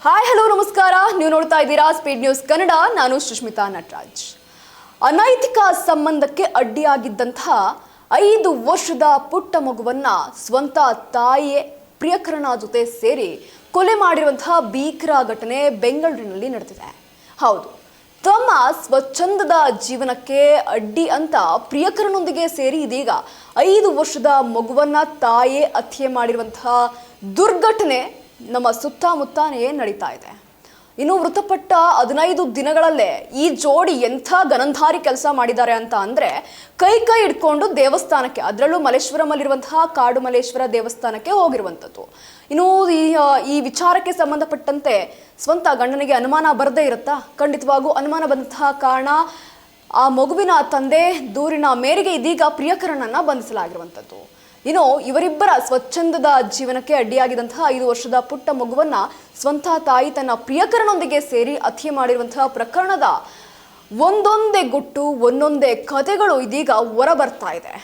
Hi hello ನಮಸ್ಕಾರ. ನೀವು ನೋಡ್ತಾ ಇದ್ದೀರಾ ಸ್ಪೀಡ್ ನ್ಯೂಸ್ ಕನ್ನಡ. ನಾನು ಸುಷ್ಮಿತಾ ನಟರಾಜ್. ಅನೈತಿಕ ಸಂಬಂಧಕ್ಕೆ ಅಡ್ಡಿಯಾಗಿದ್ದಂತಹ 5 ವರ್ಷದ ಪುಟ್ಟ ಮಗುವನ್ನ ಸ್ವಂತ ತಾಯಿಯೇ ಪ್ರಿಯಕರನ ಜೊತೆ ಸೇರಿ ಕೊಲೆ ಮಾಡಿರುವಂತಹ ಭೀಕರ ಘಟನೆ ಬೆಂಗಳೂರಿನಲ್ಲಿ ನಡೆದಿದೆ. ಹೌದು, ತಮ್ಮ ಸ್ವಚ್ಛಂದದ ಜೀವನಕ್ಕೆ ಅಡ್ಡಿ ಅಂತ ಪ್ರಿಯಕರನೊಂದಿಗೆ ಸೇರಿ ಇದೀಗ 5 ವರ್ಷದ ಮಗುವನ್ನ ತಾಯಿಯೇ ಹತ್ಯೆ ಮಾಡಿರುವಂತಹ ದುರ್ಘಟನೆ ನಮ್ಮ ಸುತ್ತಮುತ್ತನೇ ನಡೀತಾ ಇದೆ. ಇನ್ನು ಮೃತಪಟ್ಟ 15 ದಿನಗಳಲ್ಲೇ ಈ ಜೋಡಿ ಎಂಥ ಗನಂಧಾರಿ ಕೆಲಸ ಮಾಡಿದ್ದಾರೆ ಅಂತ ಅಂದರೆ, ಕೈ ಹಿಡ್ಕೊಂಡು ದೇವಸ್ಥಾನಕ್ಕೆ, ಅದರಲ್ಲೂ ಮಲ್ಲೇಶ್ವರಮಲ್ಲಿರುವಂತಹ ಕಾಡು ಮಲ್ಲೇಶ್ವರ ದೇವಸ್ಥಾನಕ್ಕೆ ಹೋಗಿರುವಂಥದ್ದು. ಇನ್ನು ಈ ವಿಚಾರಕ್ಕೆ ಸಂಬಂಧಪಟ್ಟಂತೆ ಸ್ವಂತ ಗಂಡನಿಗೆ ಅನುಮಾನ ಬರದೇ ಇರುತ್ತಾ? ಖಂಡಿತವಾಗೂ ಅನುಮಾನ ಬಂದಂತಹ ಕಾರಣ ಆ ಮಗುವಿನ ತಂದೆ ದೂರಿನ ಮೇರೆಗೆ ಇದೀಗ ಪ್ರಿಯಕರನನ್ನ ಬಂಧಿಸಲಾಗಿರುವಂಥದ್ದು. ಇನ್ನು ಇವರಿಬ್ಬರ ಸ್ವಚ್ಛಂದದ ಜೀವನಕ್ಕೆ ಅಡ್ಡಿಯಾಗಿದ್ದಂತಹ 5 ವರ್ಷದ ಪುಟ್ಟ ಮಗುವನ್ನ ಸ್ವಂತ ತಾಯಿ ತನ್ನ ಪ್ರಿಯಕರನೊಂದಿಗೆ ಸೇರಿ ಹತ್ಯೆ ಮಾಡಿರುವಂತಹ ಪ್ರಕರಣದ ಒಂದೊಂದೇ ಗುಟ್ಟು, ಒಂದೊಂದೇ ಕಥೆಗಳು ಇದೀಗ ಹೊರ ಬರ್ತಾ ಇದೆ.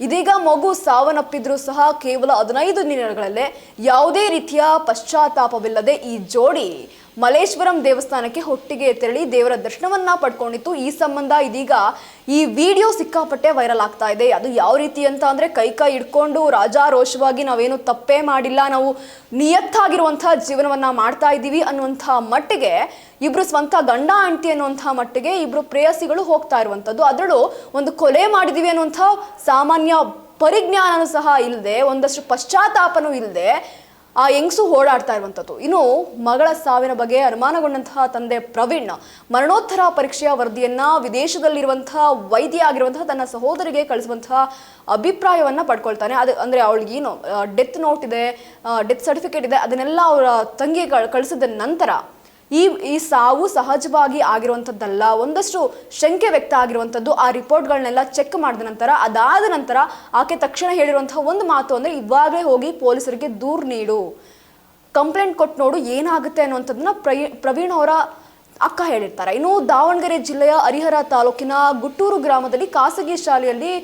ಇದೀಗ ಮಗು ಸಾವನ್ನಪ್ಪಿದ್ರೂ ಸಹ ಕೇವಲ 15 ದಿನಗಳಲ್ಲೇ ಯಾವುದೇ ರೀತಿಯ ಪಶ್ಚಾತ್ತಾಪವಿಲ್ಲದೆ ಈ ಜೋಡಿ ಮಲ್ಲೇಶ್ವರಂ ದೇವಸ್ಥಾನಕ್ಕೆ ಒಟ್ಟಿಗೆ ತೆರಳಿ ದೇವರ ದರ್ಶನವನ್ನ ಪಡ್ಕೊಂಡಿತ್ತು. ಈ ಸಂಬಂಧ ಇದೀಗ ಈ ವಿಡಿಯೋ ಸಿಕ್ಕಾಪಟ್ಟೆ ವೈರಲ್ ಆಗ್ತಾ ಇದೆ. ಅದು ಯಾವ ರೀತಿ ಅಂತ ಅಂದ್ರೆ, ಕೈ ಹಿಡ್ಕೊಂಡು ರಾಜಾರೋಷವಾಗಿ ನಾವೇನು ತಪ್ಪೇ ಮಾಡಿಲ್ಲ, ನಾವು ನಿಯತ್ತಾಗಿರುವಂತಹ ಜೀವನವನ್ನ ಮಾಡ್ತಾ ಇದ್ದೀವಿ ಅನ್ನುವಂತಹ ಮಟ್ಟಿಗೆ ಇಬ್ರು ಸ್ವಂತ ಗಂಡ ಹೆಂಡತಿ ಅನ್ನುವಂತಹ ಮಟ್ಟಿಗೆ ಇಬ್ರು ಪ್ರೇಯಸಿಗಳು ಹೋಗ್ತಾ ಇರುವಂಥದ್ದು. ಅದರಲ್ಲೂ ಒಂದು ಕೊಲೆ ಮಾಡಿದೀವಿ ಅನ್ನುವಂಥ ಸಾಮಾನ್ಯ ಪರಿಜ್ಞಾನನೂ ಸಹ ಇಲ್ಲದೆ, ಒಂದಷ್ಟು ಪಶ್ಚಾತ್ತಾಪನೂ ಇಲ್ಲದೆ ಆ ಹೆಂಗಸು ಓಡಾಡ್ತಾ ಇರುವಂಥದ್ದು. ಇನ್ನು ಮಗಳ ಸಾವಿನ ಬಗ್ಗೆ ಅನುಮಾನಗೊಂಡಂತಹ ತಂದೆ ಪ್ರವೀಣ್ ಮರಣೋತ್ತರ ಪರೀಕ್ಷೆಯ ವರದಿಯನ್ನ ವಿದೇಶದಲ್ಲಿರುವಂತಹ ವೈದ್ಯ ಆಗಿರುವಂತಹ ತನ್ನ ಸಹೋದರಿಗೆ ಕಳಿಸುವಂತಹ ಅಭಿಪ್ರಾಯವನ್ನ ಪಡ್ಕೊಳ್ತಾನೆ. ಅದು ಅಂದ್ರೆ ಅವಳಿಗೆ ಏನು ಡೆತ್ ನೋಟ್ ಇದೆ, ಡೆತ್ ಸರ್ಟಿಫಿಕೇಟ್ ಇದೆ, ಅದನ್ನೆಲ್ಲ ಅವರ ತಂಗಿ ಕಳಿಸಿದ ನಂತರ ಈ ಸಾವು ಸಹಜವಾಗಿ ಆಗಿರುವಂಥದ್ದಲ್ಲ, ಒಂದಷ್ಟು ಶಂಕೆ ವ್ಯಕ್ತ ಆಗಿರುವಂಥದ್ದು. ಆ ರಿಪೋರ್ಟ್ಗಳನ್ನೆಲ್ಲ ಚೆಕ್ ಮಾಡಿದ ನಂತರ, ಅದಾದ ನಂತರ ಆಕೆ ತಕ್ಷಣ ಹೇಳಿರುವಂತಹ ಒಂದು ಮಾತು ಅಂದರೆ, ಇವಾಗಲೇ ಹೋಗಿ ಪೊಲೀಸರಿಗೆ ದೂರು ನೀಡು, ಕಂಪ್ಲೇಂಟ್ ಕೊಟ್ಟು ನೋಡು ಏನಾಗುತ್ತೆ ಅನ್ನುವಂಥದ್ದನ್ನ ಪ್ರವೀಣ್ ಅವರ ಅಕ್ಕ ಹೇಳಿರ್ತಾರೆ. ಇನ್ನು ದಾವಣಗೆರೆ ಜಿಲ್ಲೆಯ ಹರಿಹರ ತಾಲೂಕಿನ ಗುಟ್ಟೂರು ಗ್ರಾಮದಲ್ಲಿ ಖಾಸಗಿ ಶಾಲೆಯಲ್ಲಿ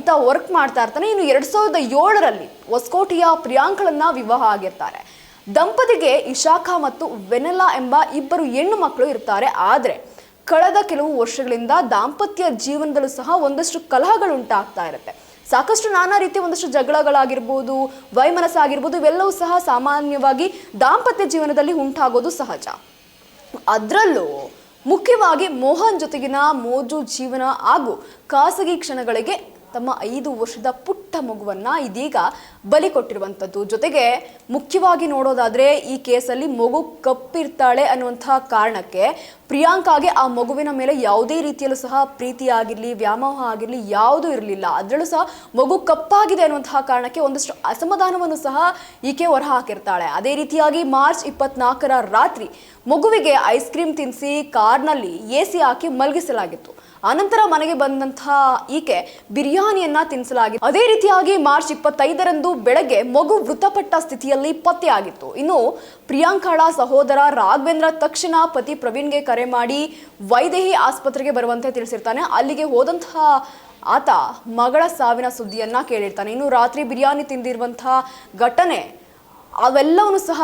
ಈತ ವರ್ಕ್ ಮಾಡ್ತಾ ಇರ್ತಾನೆ. ಇನ್ನು 2007ರಲ್ಲಿ ಹೊಸಕೋಟೆಯ ಪ್ರಿಯಾಂಕಳನ್ನ ವಿವಾಹ ಆಗಿರ್ತಾರೆ. ದಂಪತಿಗೆ ಇಶಾಖಾ ಮತ್ತು ವೆನೆಲ್ಲಾ ಎಂಬ 2 ಹೆಣ್ಣು ಮಕ್ಕಳು ಇರ್ತಾರೆ. ಆದರೆ ಕಳೆದ ಕೆಲವು ವರ್ಷಗಳಿಂದ ದಾಂಪತ್ಯ ಜೀವನದಲ್ಲೂ ಸಹ ಒಂದಷ್ಟು ಕಲಹಗಳು ಉಂಟಾಗ್ತಾ ಇರುತ್ತೆ. ಸಾಕಷ್ಟು ನಾನಾ ರೀತಿಯ ಒಂದಷ್ಟು ಜಗಳಗಳಾಗಿರ್ಬೋದು, ವೈಮನಸ್ಸಾಗಿರ್ಬೋದು, ಇವೆಲ್ಲವೂ ಸಹ ಸಾಮಾನ್ಯವಾಗಿ ದಾಂಪತ್ಯ ಜೀವನದಲ್ಲಿ ಉಂಟಾಗೋದು ಸಹಜ. ಅದರಲ್ಲೂ ಮುಖ್ಯವಾಗಿ ಮೋಹನ್ ಜೊತೆಗಿನ ಮೋಜು ಜೀವನ ಹಾಗೂ ಖಾಸಗಿ ಕ್ಷಣಗಳಿಗೆ ತಮ್ಮ 5 ವರ್ಷದ ಪುಟ್ಟ ಮಗುವನ್ನ ಇದೀಗ ಬಲಿ ಕೊಟ್ಟಿರುವಂಥದ್ದು. ಜೊತೆಗೆ ಮುಖ್ಯವಾಗಿ ನೋಡೋದಾದ್ರೆ, ಈ ಕೇಸಲ್ಲಿ ಮಗು ಕಪ್ಪಿರ್ತಾಳೆ ಅನ್ನುವಂತಹ ಕಾರಣಕ್ಕೆ ಪ್ರಿಯಾಂಕಾಗೆ ಆ ಮಗುವಿನ ಮೇಲೆ ಯಾವುದೇ ರೀತಿಯಲ್ಲೂ ಸಹ ಪ್ರೀತಿ ಆಗಿರಲಿ, ವ್ಯಾಮೋಹ ಆಗಿರಲಿ ಯಾವುದೂ ಇರಲಿಲ್ಲ. ಅದರಲ್ಲೂ ಸಹ ಮಗು ಕಪ್ಪಾಗಿದೆ ಅನ್ನುವಂತಹ ಕಾರಣಕ್ಕೆ ಒಂದಷ್ಟು ಅಸಮಾಧಾನವನ್ನು ಸಹ ಈಕೆ ಹೊರ ಹಾಕಿರ್ತಾಳೆ. ಅದೇ ರೀತಿಯಾಗಿ ಮಾರ್ಚ್ 24ರ ರಾತ್ರಿ ಮಗುವಿಗೆ ಐಸ್ ಕ್ರೀಮ್ ತಿನ್ನಿಸಿ ಕಾರ್ನಲ್ಲಿ AC ಹಾಕಿ ಮಲಗಿಸಲಾಗಿತ್ತು. ಆನಂತರ ಮನೆಗೆ ಬಂದಂತಹ ಈಕೆ ಬಿರಿಯಾನಿಯನ್ನ ತಿನ್ನಿಸಲಾಗಿತ್ತು. ಅದೇ ರೀತಿಯಾಗಿ ಮಾರ್ಚ್ 25ರಂದು ಬೆಳಗ್ಗೆ ಮಗು ಮೃತಪಟ್ಟ ಸ್ಥಿತಿಯಲ್ಲಿ ಪತ್ತೆಯಾಗಿತ್ತು. ಇನ್ನು ಪ್ರಿಯಾಂಕಳ ಸಹೋದರ ರಾಘವೇಂದ್ರ ತಕ್ಷಣ ಪತಿ ಪ್ರವೀಣ್ಗೆ ಕರೆ ಮಾಡಿ ವೈದೇಹಿ ಆಸ್ಪತ್ರೆಗೆ ಬರುವಂತೆ ತಿಳಿಸಿರ್ತಾನೆ. ಅಲ್ಲಿಗೆ ಹೋದಂತಹ ಆತ ಮಗಳ ಸಾವಿನ ಸುದ್ದಿಯನ್ನ ಕೇಳಿರ್ತಾನೆ. ಇನ್ನು ರಾತ್ರಿ ಬಿರಿಯಾನಿ ತಿಂದಿರುವಂತಹ ಘಟನೆ ಅವೆಲ್ಲವನ್ನು ಸಹ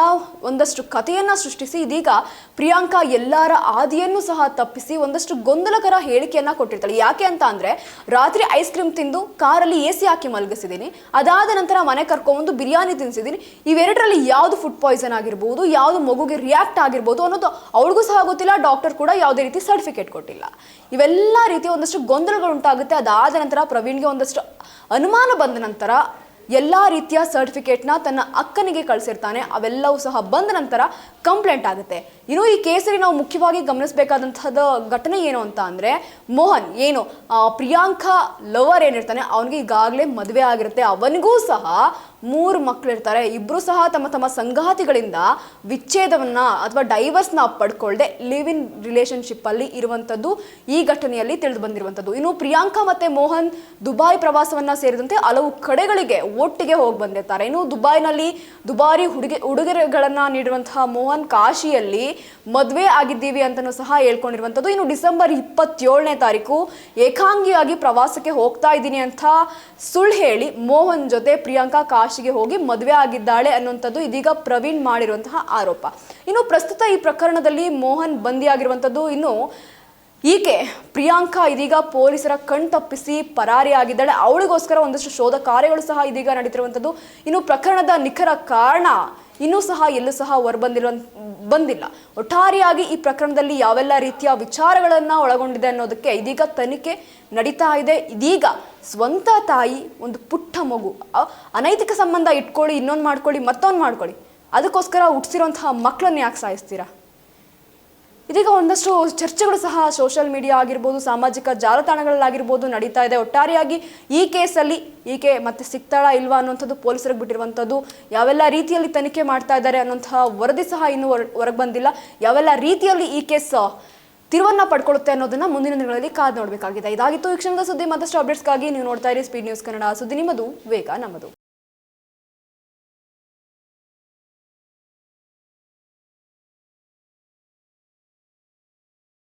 ಒಂದಷ್ಟು ಕಥೆಯನ್ನ ಸೃಷ್ಟಿಸಿ ಇದೀಗ ಪ್ರಿಯಾಂಕಾ ಎಲ್ಲರ ಆದಿಯನ್ನು ಸಹ ತಪ್ಪಿಸಿ ಒಂದಷ್ಟು ಗೊಂದಲಕರ ಹೇಳಿಕೆಯನ್ನ ಕೊಟ್ಟಿರ್ತಾಳೆ. ಯಾಕೆ ಅಂತ ಅಂದ್ರೆ, ರಾತ್ರಿ ಐಸ್ ಕ್ರೀಮ್ ತಿಂದು ಕಾರಲ್ಲಿ AC ಹಾಕಿ ಮಲಗಿಸಿದ್ದೀನಿ, ಅದಾದ ನಂತರ ಮನೆ ಕರ್ಕೊಂಡ್ಬಂದು ಬಿರಿಯಾನಿ ತಿನ್ನಿಸಿದ್ದೀನಿ, ಇವೆರಡರಲ್ಲಿ ಯಾವುದು ಫುಡ್ ಪಾಯ್ಸನ್ ಆಗಿರ್ಬೋದು, ಯಾವುದು ಮಗುಗೆ ರಿಯಾಕ್ಟ್ ಆಗಿರ್ಬೋದು ಅನ್ನೋದು ಅವಳಿಗೂ ಸಹ ಗೊತ್ತಿಲ್ಲ. ಡಾಕ್ಟರ್ ಕೂಡ ಯಾವುದೇ ರೀತಿ ಸರ್ಟಿಫಿಕೇಟ್ ಕೊಟ್ಟಿಲ್ಲ. ಇವೆಲ್ಲ ರೀತಿಯ ಒಂದಷ್ಟು ಗೊಂದಲಗಳು ಉಂಟಾಗುತ್ತೆ. ಅದಾದ ನಂತರ ಪ್ರವೀಣ್ಗೆ ಒಂದಷ್ಟು ಅನುಮಾನ ಬಂದ ನಂತರ ಎಲ್ಲ ರೀತಿಯ ಸರ್ಟಿಫಿಕೇಟ್ನ ತನ್ನ ಅಕ್ಕನಿಗೆ ಕಳಿಸಿರ್ತಾನೆ. ಅವೆಲ್ಲವೂ ಸಹ ಬಂದ ನಂತರ ಕಂಪ್ಲೇಂಟ್ ಆಗುತ್ತೆ. ಇನ್ನು ಈ ಕೇಸಲ್ಲಿ ನಾವು ಮುಖ್ಯವಾಗಿ ಗಮನಿಸಬೇಕಾದಂಥದ್ದು ಘಟನೆ ಏನು ಅಂತ ಅಂದರೆ, ಮೋಹನ್ ಏನು ಪ್ರಿಯಾಂಕಾ ಲವರ್ ಏನಿರ್ತಾನೆ ಅವನಿಗೆ ಈಗಾಗಲೇ ಮದುವೆ ಆಗಿರುತ್ತೆ. ಅವನಿಗೂ ಸಹ 3 ಮಕ್ಕಳಿರ್ತಾರೆ. ಇಬ್ಬರು ಸಹ ತಮ್ಮ ಸಂಗಾತಿಗಳಿಂದ ವಿಚ್ಛೇದವನ್ನ ಅಥವಾ ಡೈವರ್ಸ್ನ ಪಡ್ಕೊಳ್ಳದೆ ಲಿವ್ ಇನ್ ರಿಲೇಶನ್ಶಿಪ್ ಅಲ್ಲಿ ಇರುವಂಥದ್ದು ಈ ಘಟನೆಯಲ್ಲಿ ತಿಳಿದು ಬಂದಿರುವಂಥದ್ದು. ಇನ್ನು ಪ್ರಿಯಾಂಕಾ ಮತ್ತೆ ಮೋಹನ್ ದುಬಾಯ್ ಪ್ರವಾಸವನ್ನ ಸೇರಿದಂತೆ ಹಲವು ಕಡೆಗಳಿಗೆ ಒಟ್ಟಿಗೆ ಹೋಗಿ ಬಂದಿರ್ತಾರೆ. ಇನ್ನು ದುಬೈನಲ್ಲಿ ದುಬಾರಿ ಉಡುಗೊರೆಗಳನ್ನ ನೀಡುವಂತಹ ಮೋಹನ್ ಕಾಶಿಯಲ್ಲಿ ಮದುವೆ ಆಗಿದ್ದೀವಿ ಅಂತಲೂ ಸಹ ಹೇಳ್ಕೊಂಡಿರುವಂಥದ್ದು. ಇನ್ನು ಡಿಸೆಂಬರ್ 27ನೇ ತಾರೀಕು ಏಕಾಂಗಿಯಾಗಿ ಪ್ರವಾಸಕ್ಕೆ ಹೋಗ್ತಾ ಇದ್ದೀನಿ ಅಂತ ಸುಳ್ಳು ಹೇಳಿ ಮೋಹನ್ ಜೊತೆ ಪ್ರಿಯಾಂಕಾ ಕಾಶಿ ಕಾಶಿಗೆ ಹೋಗಿ ಮದುವೆ ಆಗಿದ್ದಾಳೆ ಅನ್ನುವಂಥದ್ದು ಇದೀಗ ಪ್ರವೀಣ್ ಮಾಡಿರುವಂತಹ ಆರೋಪ. ಇನ್ನು ಪ್ರಸ್ತುತ ಈ ಪ್ರಕರಣದಲ್ಲಿ ಮೋಹನ್ ಬಂದಿಯಾಗಿರುವಂಥದ್ದು. ಇನ್ನು ಈಕೆ ಪ್ರಿಯಾಂಕಾ ಇದೀಗ ಪೊಲೀಸರ ಕಣ್ತಪ್ಪಿಸಿ ಪರಾರಿಯಾಗಿದ್ದಾಳೆ. ಅವಳಿಗೋಸ್ಕರ ಒಂದಷ್ಟು ಶೋಧ ಕಾರ್ಯಗಳು ಸಹ ಇದೀಗ ನಡೀತಿರುವಂಥದ್ದು. ಇನ್ನು ಪ್ರಕರಣದ ನಿಖರ ಕಾರಣ ಇನ್ನೂ ಸಹ ಎಲ್ಲೂ ಸಹ ಬಂದಿಲ್ಲ. ಒಟ್ಟಾರೆಯಾಗಿ ಈ ಪ್ರಕರಣದಲ್ಲಿ ಯಾವೆಲ್ಲ ರೀತಿಯ ವಿಚಾರಗಳನ್ನ ಒಳಗೊಂಡಿದೆ ಅನ್ನೋದಕ್ಕೆ ಇದೀಗ ತನಿಖೆ ನಡೀತಾ ಇದೆ. ಇದೀಗ ಸ್ವಂತ ತಾಯಿ ಒಂದು ಪುಟ್ಟ ಮಗು ಅನೈತಿಕ ಸಂಬಂಧ ಇಟ್ಕೊಳ್ಳಿ, ಇನ್ನೊಂದು ಮಾಡ್ಕೊಳ್ಳಿ, ಮತ್ತೊಂದು ಮಾಡ್ಕೊಳ್ಳಿ, ಅದಕ್ಕೋಸ್ಕರ ಹುಟ್ಟಿಸಿರುವಂತಹ ಮಕ್ಕಳನ್ನ ಯಾಕೆ ಸಾಯಿಸ್ತೀರಾ? ಇದೀಗ ಒಂದಷ್ಟು ಚರ್ಚೆಗಳು ಸಹ ಸೋಷಿಯಲ್ ಮೀಡಿಯಾ ಆಗಿರ್ಬೋದು, ಸಾಮಾಜಿಕ ಜಾಲತಾಣಗಳಲ್ಲಾಗಿರ್ಬೋದು ನಡೀತಾ ಇದೆ. ಒಟ್ಟಾರೆಯಾಗಿ ಈ ಕೇಸಲ್ಲಿ ಈಕೆ ಮತ್ತೆ ಸಿಗ್ತಾಳಾ ಇಲ್ವಾ ಅನ್ನುವಂಥದ್ದು ಪೊಲೀಸರಿಗೆ ಬಿಟ್ಟಿರುವಂಥದ್ದು. ಯಾವೆಲ್ಲ ರೀತಿಯಲ್ಲಿ ತನಿಖೆ ಮಾಡ್ತಾ ಇದ್ದಾರೆ ಅನ್ನುವಂತಹ ವರದಿ ಸಹ ಇನ್ನೂ ಹೊರಗೆ ಬಂದಿಲ್ಲ. ಯಾವೆಲ್ಲ ರೀತಿಯಲ್ಲಿ ಈ ಕೇಸ್ ತಿರುವನ್ನ ಪಡ್ಕೊಳ್ಳುತ್ತೆ ಅನ್ನೋದನ್ನ ಮುಂದಿನ ದಿನಗಳಲ್ಲಿ ಕಾದು ನೋಡಬೇಕಾಗಿದೆ. ಇದಾಗಿತ್ತು ಈ ಕ್ಷಣದ ಸುದ್ದಿ. ಮತ್ತಷ್ಟು ಅಪ್ಡೇಟ್ಸ್ಗಾಗಿ ನೀವು ನೋಡ್ತಾ ಇರಿ ಸ್ಪೀಡ್ ನ್ಯೂಸ್ ಕನ್ನಡ. ಸುದ್ದಿ ನಿಮ್ಮದು, ವೇಗ ನಮ್ಮದು.